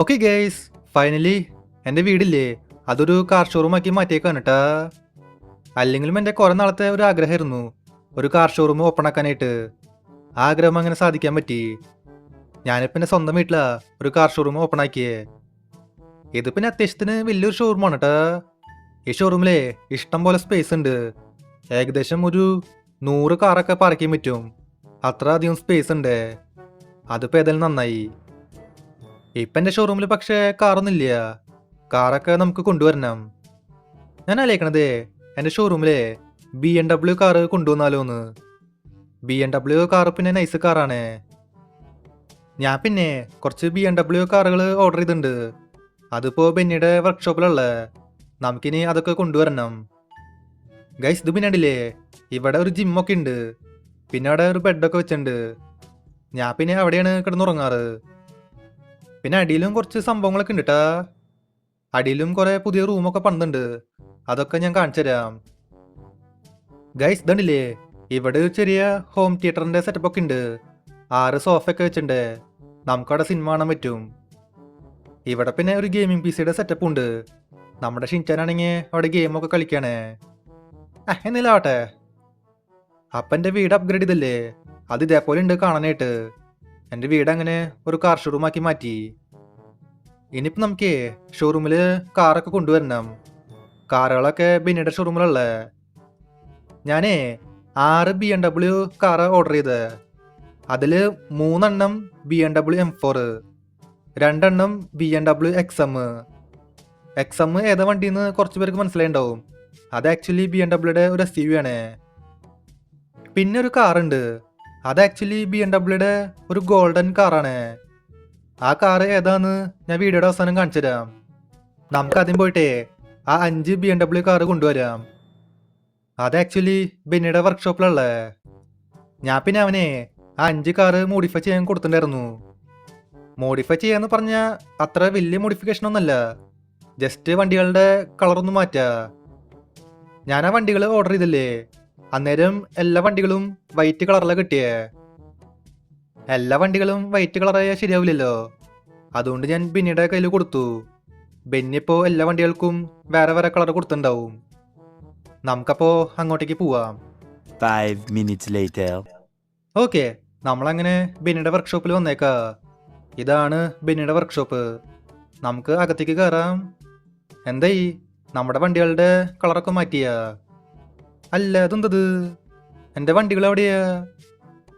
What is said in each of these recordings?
Okay guys, finally എൻ്റെ വീടില്ലേ അതൊരു car ഷോറൂമാക്കി മാറ്റിയേക്കാണ് കേട്ടാ. അല്ലെങ്കിലും എൻ്റെ കുറെ നാളത്തെ ഒരു ആഗ്രഹമായിരുന്നു ഒരു കാർ ഷോറൂം ഓപ്പൺ ആക്കാനായിട്ട്. ആ ആഗ്രഹം അങ്ങനെ സാധിക്കാൻ പറ്റി. ഞാനിപ്പോൾ എൻ്റെ സ്വന്തം വീട്ടിലാ ഒരു കാർ ഷോറൂം ഓപ്പൺ ആക്കിയേ. ഇത് പിന്നെ അത്യാവശ്യത്തിന് വലിയൊരു ഷോറൂമാണ് കേട്ടാ. ഈ ഷോറൂമിലെ ഇഷ്ടം പോലെ സ്പേസ് ഉണ്ട്. ഏകദേശം ഒരു 100 കാറൊക്കെ പാർക്ക് ചെയ്യാൻ പറ്റും. അത്ര അധികം സ്പേസ് ഉണ്ട്. അതിപ്പോൾ ഏതായാലും നന്നായി. ഇപ്പം എൻ്റെ ഷോറൂമിൽ പക്ഷേ കാറൊന്നുമില്ല. കാറൊക്കെ നമുക്ക് കൊണ്ടുവരണം. ഞാൻ ആലോചിക്കണതേ എൻ്റെ ഷോറൂമിലെ BMW കാറ് കൊണ്ടുവന്നാലോന്ന്. BMW കാറ് പിന്നെ നൈസ് കാറാണ്. ഞാൻ പിന്നെ കുറച്ച് BMW കാറുകൾ ഓർഡർ ചെയ്തിട്ടുണ്ട്. അതിപ്പോൾ ബെന്നിയുടെ വർക്ക്ഷോപ്പിലുള്ള. നമുക്കിനി അതൊക്കെ കൊണ്ടുവരണം. ഗൈസ്, ഇത് പിന്നെ ഉണ്ടില്ലേ, ഇവിടെ ഒരു ജിമ്മൊക്കെ ഉണ്ട്. പിന്നെ അവിടെ ഒരു ബെഡൊക്കെ വെച്ചിട്ടുണ്ട്. ഞാൻ പിന്നെ അവിടെയാണ് കിടന്നുറങ്ങാറ്. പിന്നെ അടിയിലും കുറച്ച് സംഭവങ്ങളൊക്കെ ഉണ്ട് കേട്ടാ. അടിയിലും കുറെ പുതിയ റൂമൊക്കെ പണിതുണ്ട്. അതൊക്കെ ഞാൻ കാണിച്ചു തരാം. ഗൈസ്, ഇതണ്ടില്ലേ, ഇവിടെ ഒരു ചെറിയ ഹോം തിയേറ്ററിന്റെ സെറ്റപ്പ് ഒക്കെ ഉണ്ട്. 6 സോഫയൊക്കെ വെച്ചിട്ടുണ്ട്. നമുക്കവിടെ സിനിമ കാണാൻ പറ്റും. ഇവിടെ പിന്നെ ഒരു ഗെയിമിംഗ് PCയുടെ സെറ്റപ്പ് ഉണ്ട്. നമ്മുടെ ഷിൻചാനാണെങ്കിൽ അവിടെ ഗെയിമൊക്കെ കളിക്കാണ്. എന്നില്ല ആവട്ടെ. അപ്പം എൻ്റെ വീട് അപ്ഗ്രേഡ് ചെയ്തല്ലേ, അത് ഇതേപോലെ ഉണ്ട് കാണാനായിട്ട്. എൻ്റെ വീട് അങ്ങനെ ഒരു കാർ ഷോറൂമാക്കി മാറ്റി. ഇനിയിപ്പോൾ നമുക്ക് ഷോറൂമിൽ കാറൊക്കെ കൊണ്ടുവരണം. കാറുകളൊക്കെ ബെന്നിയുടെ ഷോറൂമിലുള്ള. ഞാനേ 6 BMW കാറ് ഓർഡർ ചെയ്ത്. അതിൽ 3 BMW M4, 2 BMW XM. XM ഏതാ വണ്ടിന്ന് കുറച്ച് പേർക്ക് മനസ്സിലായിണ്ടാവും. അത് ആക്ച്വലി BMWയുടെ ഒരു SUV ആണ്. പിന്നെ ഒരു കാറുണ്ട്, അത് ആക്ച്വലി BMWയുടെ ഒരു ഗോൾഡൻ കാറാണ്. ആ കാറ് ഏതാന്ന് ഞാൻ വീഡിയോയുടെ അവസാനം കാണിച്ചു തരാം. നമുക്ക് ആദ്യം പോയിട്ടേ ആ 5 BMW കാറ് കൊണ്ടുവരാം. അത് ആക്ച്വലി ബെന്നിയുടെ വർക്ക്ഷോപ്പിലുള്ള. ഞാൻ പിന്നെ അവനെ ആ 5 കാറ് മോഡിഫൈ ചെയ്യാൻ കൊടുത്തിട്ടുണ്ടായിരുന്നു. മോഡിഫൈ ചെയ്യാന്ന് പറഞ്ഞാൽ അത്ര വലിയ മോഡിഫിക്കേഷൻ ഒന്നല്ല, ജസ്റ്റ് വണ്ടികളുടെ കളറൊന്നും മാറ്റുക. ഞാൻ ആ വണ്ടികൾ ഓർഡർ ചെയ്തില്ലേ, അന്നേരം എല്ലാ വണ്ടികളും വൈറ്റ് കളറിലാണ് കിട്ടിയേ. എല്ലാ വണ്ടികളും വൈറ്റ് കളറായാൽ ശരിയാവില്ലല്ലോ. അതുകൊണ്ട് ഞാൻ ബെന്നിയുടെ കയ്യിൽ കൊടുത്തു. ബെന്നി ഇപ്പോൾ എല്ലാ വണ്ടികൾക്കും വേറെ വേറെ കളർ കൊടുത്തിട്ടുണ്ടാവും. നമുക്കപ്പോൾ അങ്ങോട്ടേക്ക് പോവാം. 5 minutes later. ഓക്കെ, നമ്മളങ്ങനെ ബെന്നിയുടെ വർക്ക്ഷോപ്പിൽ വന്നേക്കാ. ഇതാണ് ബെന്നിയുടെ വർക്ക്ഷോപ്പ്. നമുക്ക് അകത്തേക്ക് കയറാം. എന്തായി, നമ്മുടെ വണ്ടികളുടെ കളറൊക്കെ മാറ്റിയാ? അല്ല, അതെന്തത്? എൻ്റെ വണ്ടികൾ എവിടെയാ?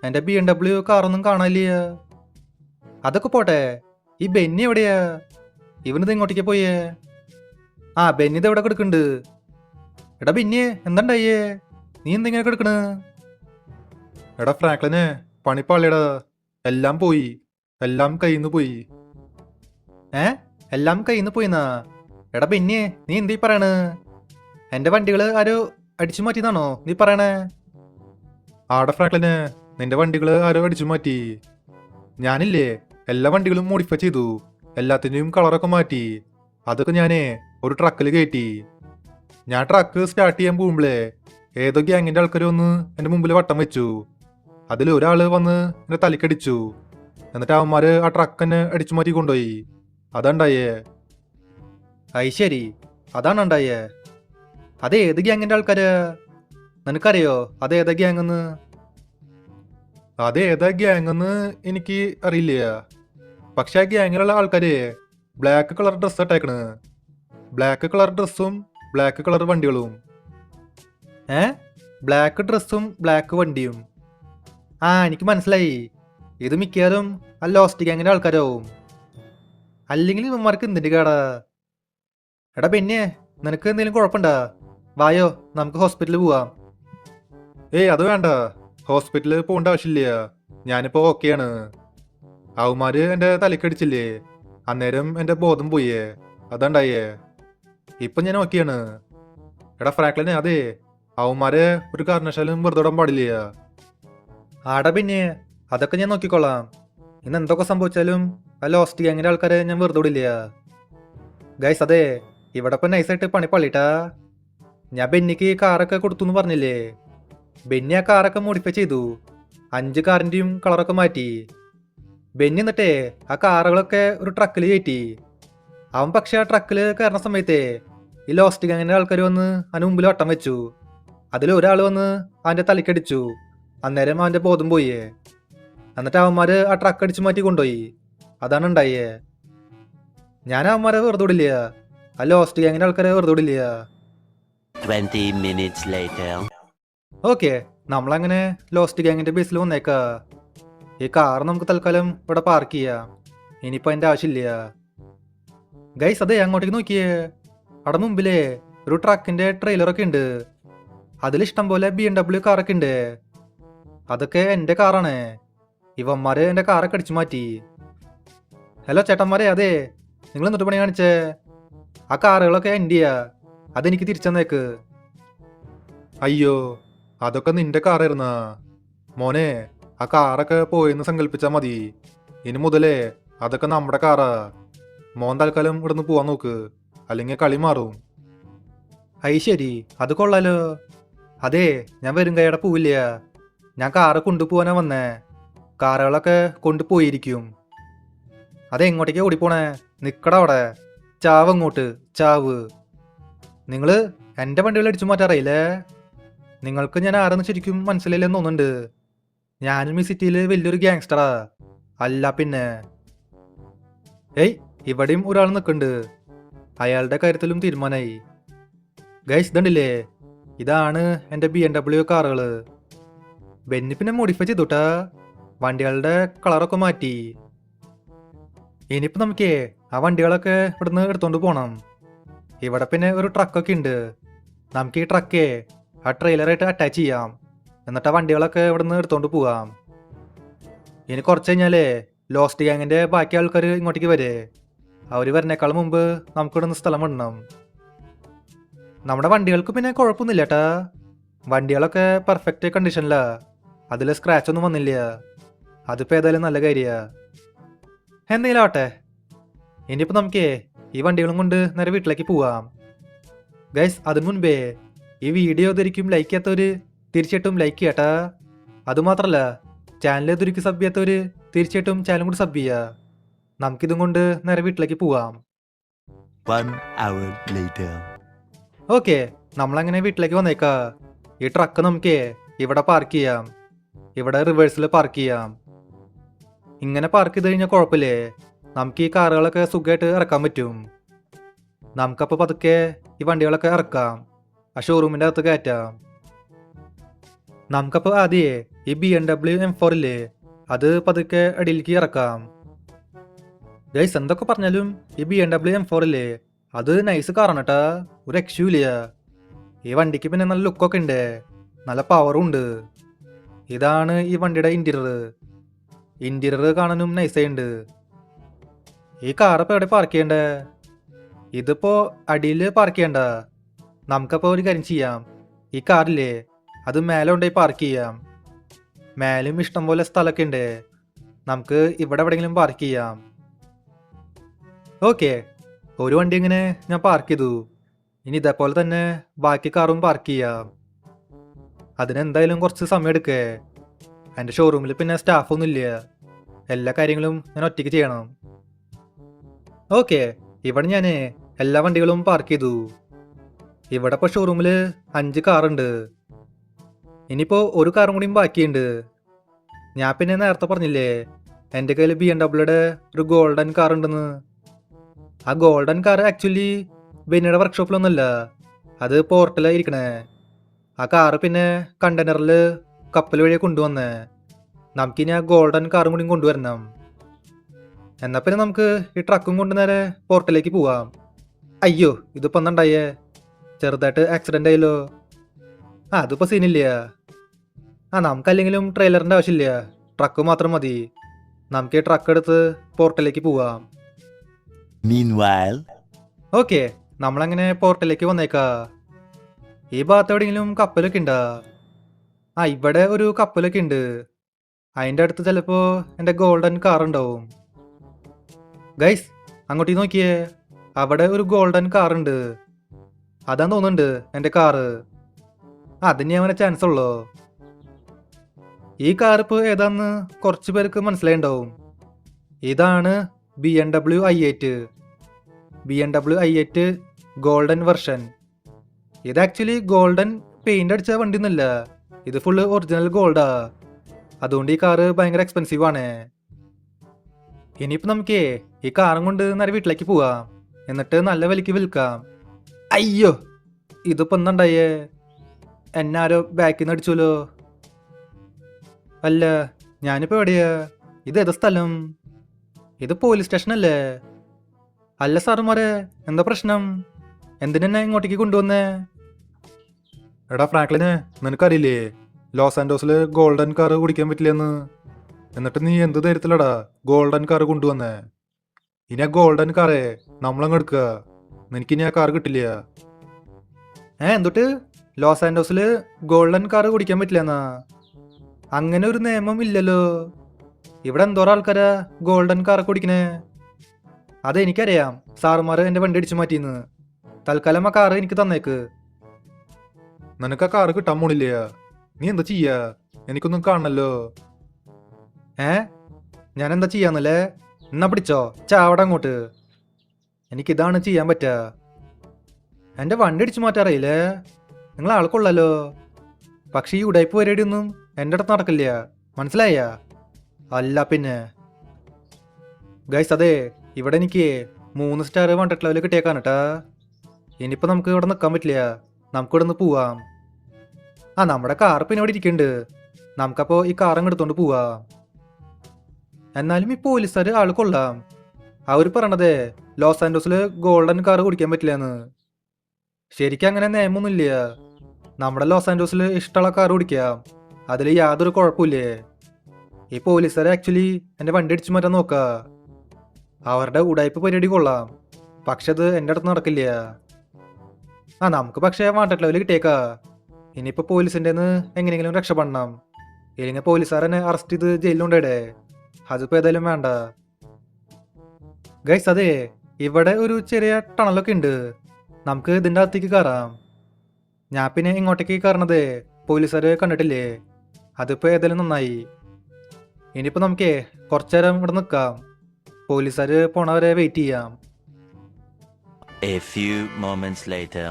എൻ്റെ BMW കാറൊന്നും കാണാനില്ല. അതൊക്കെ പോട്ടെ, ഈ ബെന്നി എവിടെയാ? ഇവനിത് ഇങ്ങോട്ടേക്ക് പോയേ? ആ, ബെന്നി ഇത് എവിടെ കിടക്കുന്നുണ്ട്? എടാ ബെന്നിയെ, എന്താണ്ടായേ? നീ എന്തെങ്ങനെ കിടക്കണ്? എടാ ഫ്രാങ്ക്ലിനെ, പണിപ്പാളിയടാ. എല്ലാം പോയി, എല്ലാം കയ്യിന്ന് പോയി. എല്ലാം കയ്യിന്ന് പോയിന്നാ? എടാ ബെന്നിയെ, നീ എന്തീ പറയണ്? എൻ്റെ വണ്ടികൾ ആരോ അടിച്ചു മാറ്റിയതാണോ നീ പറയണേ? ആടെ ഫ്രാങ്ക്ലിനെ, നിന്റെ വണ്ടികൾ ആരോ അടിച്ചു മാറ്റി. ഞാനില്ലേ എല്ലാ വണ്ടികളും മോഡിഫൈ ചെയ്തു. എല്ലാത്തിൻ്റെയും കളറൊക്കെ മാറ്റി. അതൊക്കെ ഞാനേ ഒരു ട്രക്കിൽ കയറ്റി. ഞാൻ ട്രക്ക് സ്റ്റാർട്ട് ചെയ്യാൻ പോകുമ്പോഴേ ഏതോ ഗ്യാങ്ങിൻ്റെ ആൾക്കാർ വന്ന് എൻ്റെ മുമ്പിൽ വട്ടം വെച്ചു. അതിൽ ഒരാൾ വന്ന് എന്നെ തലക്കടിച്ചു. എന്നിട്ട് അവന്മാർ ആ ട്രക്ക് തന്നെ അടിച്ചു മാറ്റി കൊണ്ടുപോയി. അതുണ്ടായേ. അത് ശരി, അതാണ് ഉണ്ടായേ. അത് ഏത് ഗ്യാങ്ങിൻ്റെ ആൾക്കാര്? നിനക്കറിയോ അത് ഏതാ ഗ്യാങ്ങെന്ന്? അത് ഏതാ ഗ്യാങ്ങെന്ന് എനിക്ക് അറിയില്ല. പക്ഷെ ആ ഗ്യാങ്ങിലുള്ള ആൾക്കാര് ബ്ലാക്ക് കളർ ഡ്രസ്സ് ഇട്ടേക്കണ്. ബ്ലാക്ക് കളർ ഡ്രസ്സും ബ്ലാക്ക് കളർ വണ്ടികളും. ബ്ലാക്ക് ഡ്രസ്സും ബ്ലാക്ക് വണ്ടിയും. ആ, എനിക്ക് മനസ്സിലായി. ഇത് മിക്കവാറും ആ ലോസ്റ്റ് ഗ്യാങ്ങിന്റെ ആൾക്കാരാവും. അല്ലെങ്കിൽ ഇവന്മാർക്ക് എന്തിന്റെ കേടാ? എടാ പിന്നെ, നിനക്ക് എന്തെങ്കിലും കുഴപ്പമുണ്ടാ? വായോ, നമുക്ക് ഹോസ്പിറ്റലിൽ പോവാം. ഏയ്, അത് വേണ്ട. ഹോസ്പിറ്റലിൽ പോകേണ്ട ആവശ്യമില്ല. ഞാനിപ്പോ ഓക്കെയാണ്. അവന്മാര് എൻ്റെ തലക്കടിച്ചില്ലേ, അന്നേരം എൻ്റെ ബോധം പോയേ. അതുണ്ടായേ. ഇപ്പൊ ഞാൻ ഓക്കെയാണ്. എടാ ഫ്രാങ്ക്ലിനെ, അതെ, അവന്മാരെ ഒരു കാരണവശാലും വെറുതെ വിടാൻ പാടില്ല. ആടാ പിന്നെ, അതൊക്കെ ഞാൻ നോക്കിക്കോളാം. ഇന്ന് എന്തൊക്കെ സംഭവിച്ചാലും ആ ലോസ്റ്റ് ഗ്യാങ്ങിന്റെ ആൾക്കാരെ ഞാൻ വെറുതെ വിടില്ല. ഗൈസ്, അതെ, ഇവിടെ ഇപ്പൊ നൈസായിട്ട് പണി പള്ളിട്ടാ. ഞാൻ ബെന്നിക്ക് കാറൊക്കെ കൊടുത്തു എന്ന് പറഞ്ഞില്ലേ. ബെന്നി ആ കാറൊക്കെ മോഡിഫൈ ചെയ്തു. 5 കാറിന്റെയും കളറൊക്കെ മാറ്റി. ബെന്നി എന്നിട്ടേ ആ കാറുകളൊക്കെ ഒരു ട്രക്കിൽ കയറ്റി. അവൻ പക്ഷെ ആ ട്രക്കിൽ കയറുന്ന സമയത്തേ ഈ ലോസ്റ്റ് ഗാങ്ങിന്റെ ആൾക്കാർ വന്ന് അവന് മുമ്പിൽ വട്ടം വെച്ചു. അതിൽ ഒരാൾ വന്ന് അവന്റെ തലക്കടിച്ചു. അന്നേരം അവന്റെ ബോധം പോയേ. എന്നിട്ട് അവന്മാര് ആ ട്രക്ക് അടിച്ചു മാറ്റി കൊണ്ടുപോയി. അതാണ് ഉണ്ടായേ. ഞാൻ അവന്മാരെ വെറുതെ വിടില്ല. ആ ലോസ്റ്റ് ഗാങ്ങിന്റെ ആൾക്കാരെ വെറുതെ വിടില്ല. 20 minutes later. ഓക്കെ, നമ്മളങ്ങനെ ലോസ്റ്റ് ഗാങ്ങിന്റെ ബേസിൽ വന്നേക്കാ. ഈ കാർ നമുക്ക് തൽക്കാലം ഇവിടെ പാർക്ക് ചെയ്യാം. ഇനിയിപ്പോ അതിന്റെ ആവശ്യമില്ല. ഗൈസ്, അതെ അങ്ങോട്ടേക്ക് നോക്കിയേ. അവിടെ മുമ്പിലേ ഒരു ട്രക്കിന്റെ ട്രെയിലറൊക്കെ ഉണ്ട്. അതിലിഷ്ടം പോലെ BMW കാറൊക്കെ ഉണ്ട്. അതൊക്കെ എന്റെ കാറാണ്. ഇവന്മാര് എന്റെ കാറൊക്കെ അടിച്ചു മാറ്റി. ഹലോ ചേട്ടന്മാരെ, അതെ നിങ്ങൾ എന്നിട്ട് പണി കാണിച്ചേ. ആ കാറുകളൊക്കെ എന്റെയാ. അതെനിക്ക് തിരിച്ചെന്നേക്ക്. അയ്യോ, അതൊക്കെ നിന്റെ കാറായിരുന്ന മോനെ. ആ കാറൊക്കെ പോയെന്ന് സങ്കല്പിച്ചാ മതി. ഇനി മുതലേ അതൊക്കെ നമ്മുടെ കാറാ. മോൻ തൽക്കാലം ഇവിടുന്ന് പോവാൻ നോക്ക്, അല്ലെങ്കിൽ കളി മാറും. അയ് ശരി, അത് കൊള്ളാലോ. അതെ, ഞാൻ വരും കൈയുടെ പോവില്ല. ഞാൻ കാറ് കൊണ്ടുപോവാനാ വന്നേ. കാറുകളൊക്കെ കൊണ്ടുപോയിരിക്കും. അതെ, എങ്ങോട്ടേക്കാ ഓടിപ്പോണേ? നിക്കട അവിടെ. ചാവ് അങ്ങോട്ട്, ചാവ്. നിങ്ങള് എന്റെ വണ്ടികൾ അടിച്ചു മാറ്റാറിയില്ലേ? നിങ്ങൾക്ക് ഞാൻ ആരെന്ന് ശരിക്കും മനസ്സിലായില്ലെന്ന് തോന്നുന്നുണ്ട്. ഞാനും ഈ സിറ്റിയിൽ വലിയൊരു ഗ്യാങ്സ്റ്ററാ. അല്ല പിന്നെ. ഏയ്, ഇവിടെയും ഒരാൾ നിൽക്കുന്നുണ്ട്. അയാളുടെ കാര്യത്തിലും തീരുമാനമായി. ഗൈസ്, ഇതുണ്ടല്ലേ, ഇതാണ് എൻ്റെ BMW കാറുകള്. ബെന്നി പിന്നെ മോഡിഫൈ ചെയ്തുട്ടാ. വണ്ടികളുടെ കളറൊക്കെ മാറ്റി. ഇനിയിപ്പോ നമുക്കേ ആ വണ്ടികളൊക്കെ ഇവിടുന്ന് എടുത്തോണ്ട് പോണം. ഇവിടെ പിന്നെ ഒരു ട്രക്കൊക്കെ ഉണ്ട്. നമുക്ക് ഈ ട്രക്കേ ആ ട്രെയിലറായിട്ട് അറ്റാച്ച് ചെയ്യാം. എന്നിട്ട് ആ വണ്ടികളൊക്കെ ഇവിടുന്ന് എടുത്തോണ്ട് പോവാം. ഇനി കുറച്ച് കഴിഞ്ഞാലേ ലോസ്റ്റ് ഗാങ്ങിന്റെ ബാക്കി ആൾക്കാർ ഇങ്ങോട്ടേക്ക് വരെ. അവർ വരുന്നേക്കാളും മുമ്പ് നമുക്ക് ഇവിടുന്ന് സ്ഥലം വിടണം. നമ്മുടെ വണ്ടികൾക്ക് പിന്നെ കുഴപ്പമൊന്നുമില്ല ഏട്ടാ. വണ്ടികളൊക്കെ പെർഫെക്റ്റ് കണ്ടീഷനിലാ. അതിൽ സ്ക്രാച്ച് ഒന്നും വന്നില്ല. അതിപ്പോൾ ഏതായാലും നല്ല കാര്യമാ. എന്തെങ്കിലും ആവട്ടെ. ഇനിയിപ്പോൾ നമുക്കേ ഈ വണ്ടികളും കൊണ്ട് നേരെ വീട്ടിലേക്ക് പോവാം. ഗൈസ്, അതിനു മുൻപേ ഈ വീഡിയോ ഇതൊരിക്കും ലൈക്ക് ചെയ്യാത്തവര് തീർച്ചയായിട്ടും ലൈക്ക് ചെയ്യട്ടാ. അതുമാത്രല്ല, ചാനൽ ഇതൊരിക്കും സബ് ചെയ്യാത്തവര് തീർച്ചയായിട്ടും ചാനലും കൂടി സബ് ചെയ്യുക. നമുക്കിതും കൊണ്ട് നേരെ വീട്ടിലേക്ക് പോവാം. 1 hour later. ഓക്കെ, നമ്മളങ്ങനെ വീട്ടിലേക്ക് വന്നേക്കാ. ഈ ട്രക്ക് നമുക്ക് ഇവിടെ പാർക്ക് ചെയ്യാം. ഇവിടെ റിവേഴ്സിൽ പാർക്ക് ചെയ്യാം. ഇങ്ങനെ പാർക്ക് ചെയ്ത് കഴിഞ്ഞാൽ കുഴപ്പമില്ലേ? നമുക്ക് ഈ കാറുകളൊക്കെ സുഖമായിട്ട് ഇറക്കാൻ പറ്റും. നമുക്കപ്പോൾ പതുക്കെ ഈ വണ്ടികളൊക്കെ ഇറക്കാം. ആ ഷോറൂമിൻ്റെ അകത്ത് കയറ്റാം. നമുക്കപ്പോൾ ആദ്യമേ ഈ BMW M4 ഇല്ലേ, അത് പതുക്കെ അടിയിലേക്ക് ഇറക്കാം. ഗൈസ്, എന്തൊക്കെ പറഞ്ഞാലും ഈ BMW M4 ഇല്ലേ, അത് നൈസ് കാറാണ് കേട്ടാ. ഒരു രക്ഷയില്ല. ഈ വണ്ടിക്ക് പിന്നെ നല്ല ലുക്കൊക്കെ ഉണ്ട്. നല്ല പവറും ഉണ്ട്. ഇതാണ് ഈ വണ്ടിയുടെ ഇന്റീരിയർ കാണാനും നൈസായിട്ടുണ്ട്. ഈ കാറിപ്പോൾ എവിടെ പാർക്ക് ചെയ്യണ്ടേ? ഇതിപ്പോ അടിയിൽ പാർക്ക് ചെയ്യണ്ട. നമുക്കപ്പോൾ ഒരു കാര്യം ചെയ്യാം. ഈ കാറില്ലേ, അത് മേലെ കൊണ്ടുപോയി പാർക്ക് ചെയ്യാം. മേലും ഇഷ്ടം പോലെ സ്ഥലമൊക്കെ ഉണ്ട്. നമുക്ക് ഇവിടെ എവിടെയെങ്കിലും പാർക്ക് ചെയ്യാം. ഓക്കെ, ഒരു വണ്ടി ഇങ്ങനെ ഞാൻ പാർക്ക് ചെയ്തു. ഇനി ഇതേപോലെ തന്നെ ബാക്കി കാറും പാർക്ക് ചെയ്യാം. അതിനെന്തായാലും കുറച്ച് സമയം എടുക്കേ. എൻ്റെ ഷോറൂമിൽ പിന്നെ സ്റ്റാഫൊന്നും ഇല്ല. എല്ലാ കാര്യങ്ങളും ഞാൻ ഒറ്റയ്ക്ക് ചെയ്യണം. ഓക്കെ, ഇവിടെ ഞാൻ എല്ലാ വണ്ടികളും പാർക്ക് ചെയ്തു. ഇവിടെ ഇപ്പോൾ ഷോറൂമിൽ 5 കാറുണ്ട്. ഇനിയിപ്പോൾ ഒരു കാറും കൂടിയും ബാക്കിയുണ്ട്. ഞാൻ പിന്നെ നേരത്തെ പറഞ്ഞില്ലേ എൻ്റെ കയ്യിൽ BMW ഒരു ഗോൾഡൻ കാർ ഉണ്ടെന്ന്. ആ ഗോൾഡൻ കാർ ആക്ച്വലി ബെന്നിയുടെ വർക്ക്ഷോപ്പിലൊന്നുമല്ല. അത് പോർട്ടിലാണ് ഇരിക്കണേ. ആ കാറ് പിന്നെ കണ്ടെയ്നറിൽ കപ്പൽ വഴിയെ കൊണ്ടുവന്നേ. നമുക്കിനി ആ ഗോൾഡൻ കാറും കൂടി കൊണ്ടുവരണം. എന്നാൽ പിന്നെ നമുക്ക് ഈ ട്രക്കും കൊണ്ട് നേരെ പോർട്ടിലേക്ക് പോവാം. അയ്യോ, ഇതിപ്പോൾ എന്താണ്ടായേ? ചെറുതായിട്ട് ആക്സിഡൻ്റ് ആയല്ലോ. അതിപ്പോൾ സീനില്ല. നമുക്കല്ലെങ്കിലും ട്രെയിലറിൻ്റെ ആവശ്യമില്ല. ട്രക്ക് മാത്രം മതി. നമുക്ക് ഈ ട്രക്ക് എടുത്ത് പോർട്ടിലേക്ക് പോവാം. Meanwhile. ഓക്കെ, നമ്മളങ്ങനെ പോർട്ടിലേക്ക് വന്നേക്കാ. ഈ ഭാഗത്ത് എവിടെയെങ്കിലും കപ്പലൊക്കെ ഉണ്ടാ? ഇവിടെ ഒരു കപ്പലൊക്കെ ഉണ്ട്. അതിൻ്റെ അടുത്ത് ചിലപ്പോൾ എൻ്റെ ഗോൾഡൻ കാർ ഉണ്ടാവും. ഗൈസ്, അങ്ങോട്ടേക്ക് നോക്കിയേ. അവിടെ ഒരു ഗോൾഡൻ കാർ ഉണ്ട്. അതാന്ന് തോന്നുന്നുണ്ട് എൻ്റെ കാറ്. അതിന് അവനെ ചാൻസ് ഉള്ളോ? ഈ കാർ ഇപ്പോൾ ഏതാന്ന് കുറച്ച് പേർക്ക് മനസ്സിലായിണ്ടാവും. ഇതാണ് BMW i8. BMW i8 golden version. ഇത് ആക്ച്വലി ഗോൾഡൻ പെയിന്റ് അടിച്ച വണ്ടി ഒന്നുമല്ല, ഇത് ഫുള്ള് ഒറിജിനൽ ഗോൾഡാ. അതുകൊണ്ട് ഈ കാറ് ഭയങ്കര എക്സ്പെൻസീവ് ആണ്. ഇനിയിപ്പോൾ നമുക്ക് ഈ കാറും കൊണ്ട് നേരെ വീട്ടിലേക്ക് പോവാം, എന്നിട്ട് നല്ല വിലയ്ക്ക് വിൽക്കാം. അയ്യോ, ഇതിപ്പോൾ എന്തുണ്ടായേ? എന്നാരോ ബാക്കിൽ നിന്ന് അടിച്ചോലോ. അല്ല, ഞാനിപ്പോൾ എവിടെയാ? ഇത് ഏതാ സ്ഥലം? ഇത് പോലീസ് സ്റ്റേഷനല്ലേ? അല്ല സാറുമാരെ, എന്താ പ്രശ്നം? എന്തിനെന്നെ ഇങ്ങോട്ടേക്ക് കൊണ്ടുവന്നേ? എടാ ഫ്രാങ്ക്ലിനെ, നിനക്കറിയില്ലേ ലോസ് ആൻഡോസിൽ ഗോൾഡൻ കാർ കുടിക്കാൻ പറ്റില്ലെന്ന്? എന്നിട്ട് നീ എന്ത് ധൈര്യത്തിലടാ ഗോൾഡൻ കാർ കൊണ്ടുവന്നേ? ഇനി ആ ഗോൾഡൻ കാറേ നമ്മളങ്ങ് എടുക്കുക, നിനക്കിനി ആ കാർ കിട്ടില്ല. എന്തൊട്ട് ലോസ് ആൻഡോസിൽ ഗോൾഡൻ കാർ കുടിക്കാൻ പറ്റില്ലെന്നാ? അങ്ങനെ ഒരു നിയമം ഇല്ലല്ലോ. ഇവിടെ എന്തോരം ആൾക്കാരാ ഗോൾഡൻ കാർ കുടിക്കണേ. അതെനിക്കറിയാം, സാറുമാർ എൻ്റെ വണ്ടി അടിച്ചു മാറ്റിന്ന്. തൽക്കാലം ആ കാറ് എനിക്ക് തന്നേക്ക്. നിനക്ക് ആ കാറ് കിട്ടാൻ പോണില്ല, നീ എന്താ ചെയ്യാ? എനിക്കൊന്നും കാണണല്ലോ. ഞാൻ എന്താ ചെയ്യാന്നല്ലേ? എന്നാ പിടിച്ചോ, ചാവട അങ്ങോട്ട്. എനിക്കിതാണ് ചെയ്യാൻ പറ്റുക. എൻ്റെ വണ്ടി അടിച്ചു മാറ്റാറിയില്ലേ? നിങ്ങൾ ആൾക്കൊള്ളല്ലോ. പക്ഷെ ഈ ഉടായ്പ പരിപാടിയൊന്നും എൻ്റെ അടുത്ത് നടക്കില്ല, മനസ്സിലായ? അല്ല പിന്നെ ഗൈസ്, അതെ, ഇവിടെ എനിക്ക് 3 സ്റ്റാർ വാണ്ടഡ് ലെവൽ കിട്ടിയേക്കാണ് കേട്ടാ. ഇനിയിപ്പോൾ നമുക്ക് ഇവിടെ നിൽക്കാൻ പറ്റില്ല, നമുക്ക് ഇവിടെ നിന്ന് പോവാം. നമ്മുടെ കാർ പിന്നെ ഇവിടെ ഇരിക്കുന്നുണ്ട്, നമുക്കപ്പോൾ ഈ കാറങ്ങ് എടുത്തോണ്ട് പോവാം. എന്നാലും ഈ പോലീസുകാർ ആൾ കൊള്ളാം. അവർ പറയണതേ ലോസ് ആൻഡോസിൽ ഗോൾഡൻ കാർ കുടിക്കാൻ പറ്റില്ലെന്ന്. ശരിക്കും അങ്ങനെ നിയമമൊന്നുമില്ല. നമ്മുടെ ലോസ് ആൻഡോസിൽ ഇഷ്ടമുള്ള കാർ കുടിക്കാം, അതിൽ യാതൊരു കുഴപ്പമില്ലേ. ഈ പോലീസുകാരെ ആക്ച്വലി എൻ്റെ വണ്ടി അടിച്ചു മാറ്റാൻ നോക്കുക. അവരുടെ ഉടായ്പ പരിപാടി കൊള്ളാം, പക്ഷെ അത് എൻ്റെ അടുത്ത് നടക്കില്ല. നമുക്ക് പക്ഷേ വാണ്ടഡ് ലെവൽ കിട്ടിയേക്കാ. ഇനിയിപ്പോൾ പോലീസിൻ്റെ എങ്ങനെയെങ്കിലും രക്ഷപ്പെടണം, ഇല്ലെങ്കിൽ പോലീസുകാരനെ അറസ്റ്റ് ചെയ്ത് ജയിലിലുണ്ടേ. അതിപ്പോൾ ഏതായാലും വേണ്ട. ഗൈസ്, അതെ, ഇവിടെ ഒരു ചെറിയ ടണലൊക്കെ ഉണ്ട്, നമുക്ക് ഇതിൻ്റെ അകത്തേക്ക് കയറാം. ഞാൻ പിന്നെ ഇങ്ങോട്ടേക്ക് കയറണത് പോലീസുകാർ കണ്ടിട്ടില്ലേ, അതിപ്പോൾ ഏതായാലും നന്നായി. ഇനിയിപ്പോൾ നമുക്ക് കുറച്ചു നേരം ഇവിടെ നിൽക്കാം, പോലീസുകാർ പോണവരെ വെയിറ്റ് ചെയ്യാം. A few moments later.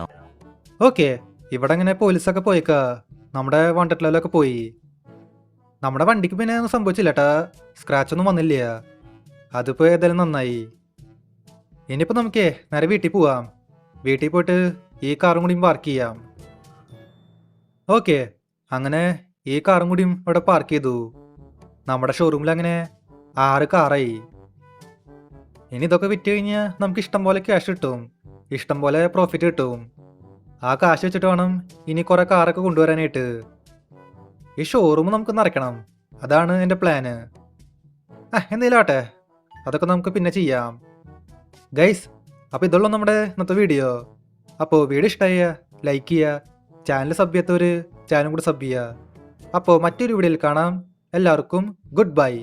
Okay, ഇവിടെ ഇങ്ങനെ പോലീസൊക്കെ പോയേക്കാ, നമ്മുടെ വാണ്ടഡ് ലെവലൊക്കെ പോയി. നമ്മുടെ വണ്ടിക്ക് പിന്നെ ഒന്നും സംഭവിച്ചില്ല കേട്ടാ, സ്ക്രാച്ച് ഒന്നും വന്നില്ല. അതിപ്പോൾ ഏതായാലും നന്നായി. ഇനിയിപ്പോൾ നമുക്ക് നേരെ വീട്ടിൽ പോവാം. വീട്ടിൽ പോയിട്ട് ഈ കാറും കൂടിയും പാർക്ക് ചെയ്യാം. ഓക്കെ, അങ്ങനെ ഈ കാറും കൂടിയും ഇവിടെ പാർക്ക് ചെയ്തു. നമ്മുടെ ഷോറൂമിൽ അങ്ങനെ 6 കാറായി. ഇനി ഇതൊക്കെ വിറ്റ് കഴിഞ്ഞാൽ നമുക്ക് ഇഷ്ടം പോലെ ക്യാഷ് കിട്ടും, ഇഷ്ടം പോലെ പ്രോഫിറ്റ് കിട്ടും. ആ കാശ് വെച്ചിട്ട് വേണം ഇനി കുറെ കാറൊക്കെ കൊണ്ടുവരാനായിട്ട്. ഈ ഷോറൂം നമുക്ക് നിറയ്ക്കണം, അതാണ് എൻ്റെ പ്ലാന്. എന്തെങ്കിലും ആട്ടെ, അതൊക്കെ നമുക്ക് പിന്നെ ചെയ്യാം. ഗൈസ്, അപ്പോൾ ഇതുള്ളൂ നമ്മുടെ ഇന്നത്തെ വീഡിയോ. അപ്പോൾ വീഡിയോ ഇഷ്ടമായ ലൈക്ക് ചെയ്യുക, ചാനൽ സബ് ചെയ്യാത്തവർ ചാനൽ കൂടി സബ് ചെയ്യുക. അപ്പോൾ മറ്റൊരു വീഡിയോയിൽ കാണാം. എല്ലാവർക്കും ഗുഡ് ബൈ.